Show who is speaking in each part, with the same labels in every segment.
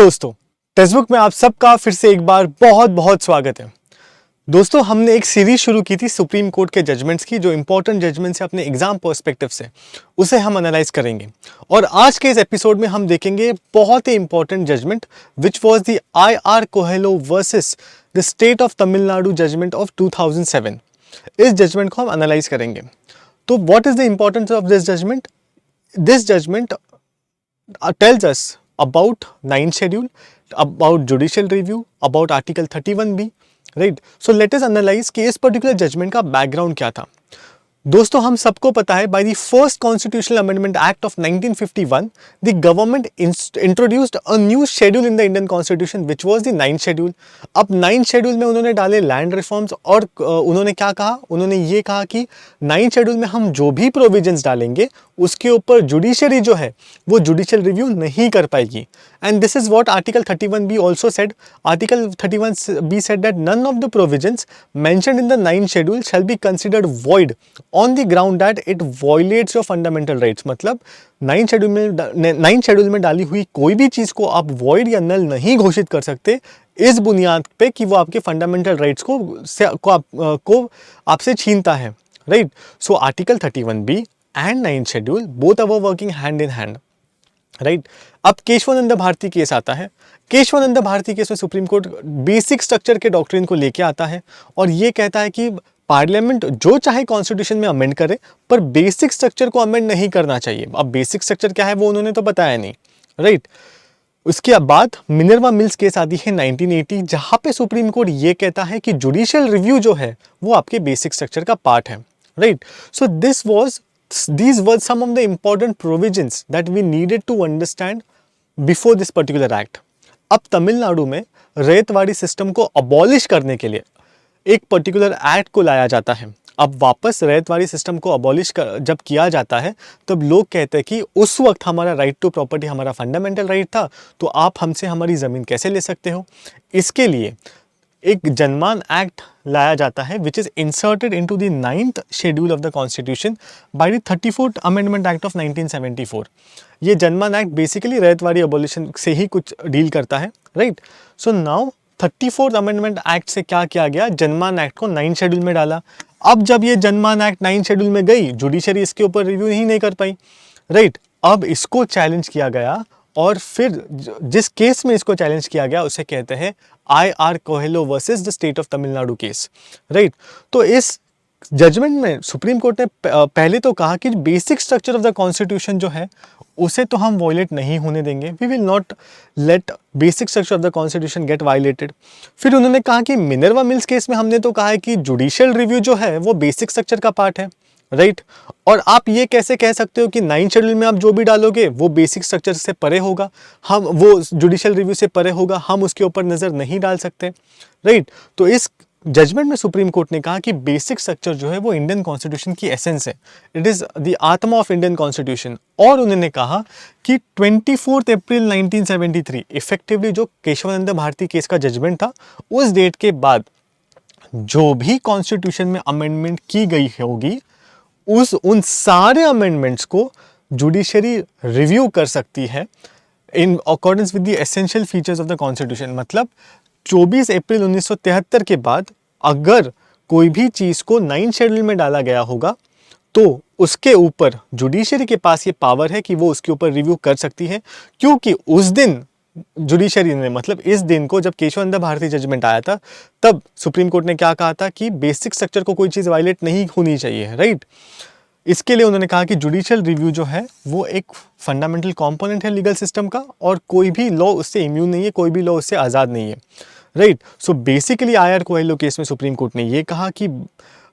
Speaker 1: दोस्तों, टेक्स्टबुक में आप सबका फिर से एक बार बहुत बहुत स्वागत है। दोस्तों, हमने एक सीरीज शुरू की थी सुप्रीम कोर्ट के जजमेंट्स की, जो इंपॉर्टेंट जजमेंट्स है अपने एग्जाम पर्सपेक्टिव से, उसे हम एनालाइज करेंगे। और आज के इस एपिसोड में हम देखेंगे बहुत ही important judgment which was the I R. Coelho versus the state of Tamil Nadu judgment of 2007। इस जजमेंट को हम एनालाइज करेंगे। तो what is the importance of this judgment? This judgment tells us about ninth schedule, about judicial review, about Article 31B, right? So let us analyze कि इस particular judgment का background क्या था। दोस्तों, हम सबको पता है by the first constitutional amendment act of 1951 the government introduced a new schedule in the Indian constitution which was the ninth schedule। अब ninth schedule में उन्होंने डाले land reforms और उन्होंने क्या कहा? उन्होंने ये कहा कि ninth schedule में हम जो भी provisions डालेंगे उसके ऊपर जुडिशरी जो है वो जुडिशियल रिव्यू नहीं कर पाएगी। And this is what article 31B also said. Article 31B said that none of the provisions mentioned in the ninth schedule shall be considered void on the ground that it violates your fundamental rights. मतलब ninth schedule में डाली हुई कोई भी चीज़ को आप void या नल नहीं घोषित कर सकते इस बुनियाद पे कि वो आपके फंडामेंटल राइट्स को आपसे छीनता है, right? So article 31B and ninth schedule both are working hand in hand, right? अब केशवानंद भारती केस आता है। केशवानंद भारती केस में सुप्रीम कोर्ट बेसिक स्ट्रक्चर के डॉक्ट्रिन को लेके आता है और ये कहता है कि पार्लियामेंट जो चाहे कॉन्स्टिट्यूशन में अमेंड करे पर बेसिक स्ट्रक्चर को अमेंड नहीं करना चाहिए। अब बेसिक स्ट्रक्चर क्या है वो उन्होंने तो बताया नहीं, राइट? उसके बाद मिनर्वा मिल्स केस आती है 1980, जहां पे सुप्रीम कोर्ट ये कहता है कि जुडिशियल रिव्यू जो है वो आपके बेसिक स्ट्रक्चर का पार्ट है, right? So these were some of the important provisions that we needed to understand before this particular act। अब तमिलनाडु में रेतवाड़ी सिस्टम को अबॉलिश करने के लिए एक पर्टिकुलर एक्ट को लाया जाता है। अब वापस रेतवाड़ी सिस्टम को अबॉलिश जब किया जाता है तब लोग कहते हैं कि उस वक्त हमारा राइट टू प्रॉपर्टी हमारा फंडामेंटल राइट था, तो आप हमसे हमारी ज़मीन कैसे ले सकते हो? इसके लिए एक जनमान एक्ट लाया जाता है which is inserted into the 9th schedule of the constitution by the 34th amendment act of 1974। ये जनमान एक्ट बेसिकली रैयतवाड़ी अबॉलिशन से ही कुछ डील करता है, right? So now 34th amendment act से क्या किया गया? जनमान एक्ट को 9th शेड्यूल में डाला। अब जब ये जनमान एक्ट 9th शेड्यूल में गई, जुडिशरी इसके ऊपर रिव्यू ही नहीं कर पाई, राइट? अब इसको चैलेंज किया गया और फिर जिस केस में इसको चैलेंज किया गया उसे कहते हैं IR. Coelho versus the state of Tamil Nadu case, right? तो इस जजमेंट में सुप्रीम कोर्ट ने पहले तो कहा कि basic structure of the constitution जो है उसे तो हम वायलेट नहीं होने देंगे, we will not let basic structure of the constitution get violated. फिर उन्होंने कहा कि मिनर्वा मिल्स केस में हमने तो कहा है कि जुडिशियल रिव्यू जो है वो बेसिक स्ट्रक्चर का पार्ट है, राइट? और आप ये कैसे कह सकते हो कि 9th शेड्यूल में आप जो भी डालोगे वो बेसिक स्ट्रक्चर से परे होगा, हम वो जुडिशियल रिव्यू से परे होगा, हम उसके ऊपर नज़र नहीं डाल सकते, राइट? तो इस जजमेंट में सुप्रीम कोर्ट ने कहा कि बेसिक स्ट्रक्चर जो है वो इंडियन कॉन्स्टिट्यूशन की एसेंस है, इट इज़ द आत्मा ऑफ इंडियन कॉन्स्टिट्यूशन। और उन्होंने कहा कि 24 अप्रैल 1973 इफेक्टिवली जो केशवानंद भारती केस का जजमेंट था उस डेट के बाद जो भी कॉन्स्टिट्यूशन में अमेंडमेंट की गई होगी उन सारे अमेंडमेंट्स को जुडिशरी रिव्यू कर सकती है in accordance with the essential features of the constitution. मतलब 24 अप्रैल 1973 के बाद अगर कोई भी चीज़ को 9th शेड्यूल में डाला गया होगा तो उसके ऊपर जुडिशरी के पास ये पावर है कि वो उसके ऊपर रिव्यू कर सकती है, क्योंकि उस दिन जुडिशरी ने, मतलब इस दिन को जब केशवानंद भारती जजमेंट आया था तब सुप्रीम कोर्ट ने क्या कहा था कि बेसिक स्ट्रक्चर को कोई चीज़ वायलेट नहीं होनी चाहिए, राइट? इसके लिए उन्होंने कहा कि जुडिशियल रिव्यू जो है वो एक फंडामेंटल कंपोनेंट है लीगल सिस्टम का और कोई भी लॉ उससे इम्यून नहीं है, कोई भी लॉ उससे आज़ाद नहीं है, right? So basically IR. Coelho case में सुप्रीम कोर्ट ने ये कहा कि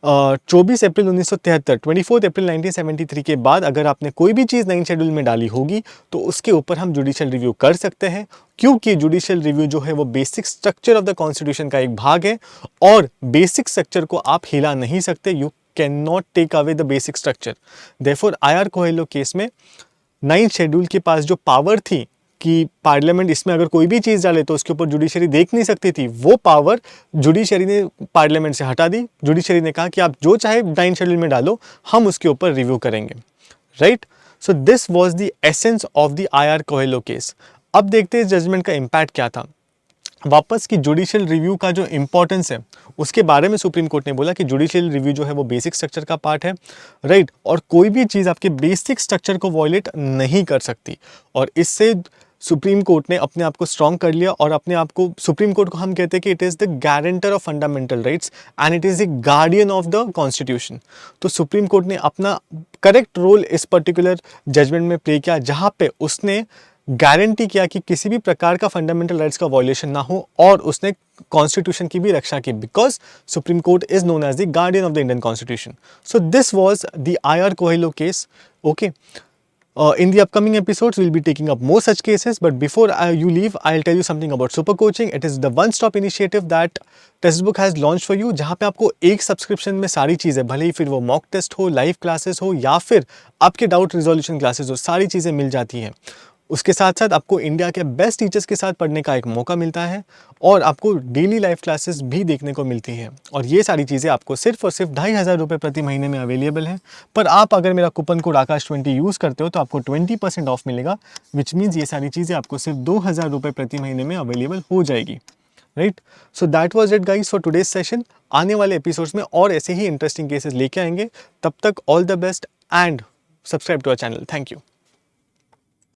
Speaker 1: 24 अप्रैल 1973 24 अप्रैल 1973 के बाद अगर आपने कोई भी चीज़ 9th शेड्यूल में डाली होगी तो उसके ऊपर हम जुडिशियल रिव्यू कर सकते हैं, क्योंकि जुडिशियल रिव्यू जो है वो basic structure of the constitution का एक भाग है और बेसिक स्ट्रक्चर को आप हिला नहीं सकते, you can not take away the basic structure. Therefore IR. Coelho case में 9th शेड्यूल के पास जो पावर थी कि पार्लियामेंट इसमें अगर कोई भी चीज़ डाले तो उसके ऊपर जुडिशरी देख नहीं सकती थी, वो पावर जुडिशरी ने पार्लियामेंट से हटा दी। जुडिशरी ने कहा कि आप जो चाहे 9th शेड्यूल में डालो, हम उसके ऊपर रिव्यू करेंगे, right? So this was the essence of the I R. Coelho case. अब देखते हैं इस जजमेंट का इम्पैक्ट क्या था। वापस की जुडिशियल रिव्यू का जो इंपॉर्टेंस है उसके बारे में सुप्रीम कोर्ट ने बोला कि जुडिशियल रिव्यू जो है वो बेसिक स्ट्रक्चर का पार्ट है, राइट, और कोई भी चीज़ आपके बेसिक स्ट्रक्चर को वॉयलेट नहीं कर सकती। और इससे सुप्रीम कोर्ट ने अपने आप को स्ट्रॉन्ग कर लिया और अपने आप को, सुप्रीम कोर्ट को हम कहते हैं कि it is the guarantor of fundamental rights and it is the guardian of the constitution. तो सुप्रीम कोर्ट ने अपना करेक्ट रोल इस पर्टिकुलर जजमेंट में प्ले किया, जहाँ पे उसने गारंटी किया कि किसी भी प्रकार का फंडामेंटल राइट्स का वॉयलेशन ना हो, और उसने कॉन्स्टिट्यूशन की भी रक्षा की, because supreme court is known as the guardian of the Indian constitution. So this was the IR Coelho case. Okay, in the upcoming episodes we'll be taking up more such cases, but before you leave, I'll tell you something about super coaching. It is the one stop initiative that textbook has launch for you, जहाँ पे आपको एक subscription में सारी चीज़ें, भले ही फिर वो मॉक टेस्ट हो, लाइव क्लासेस हो, या फिर आपके डाउट रिजोल्यूशन क्लासेस हो, सारी चीज़ें मिल जाती हैं। उसके साथ साथ आपको इंडिया के बेस्ट टीचर्स के साथ पढ़ने का एक मौका मिलता है, और आपको डेली लाइव क्लासेस भी देखने को मिलती है। और ये सारी चीज़ें आपको सिर्फ और सिर्फ 2500 रुपये प्रति महीने में अवेलेबल है। पर आप अगर मेरा कूपन कोड आकाश20 यूज़ करते हो तो आपको 20% ऑफ मिलेगा, विच मीन्स ये सारी चीज़ें आपको सिर्फ 2000 रुपये प्रति महीने में अवेलेबल हो जाएगी, right. So that was it guys for today's session. आने वाले एपिसोड्स में और ऐसे ही इंटरेस्टिंग केसेस लेके आएंगे। तब तक all the best and subscribe to our channel. Thank you.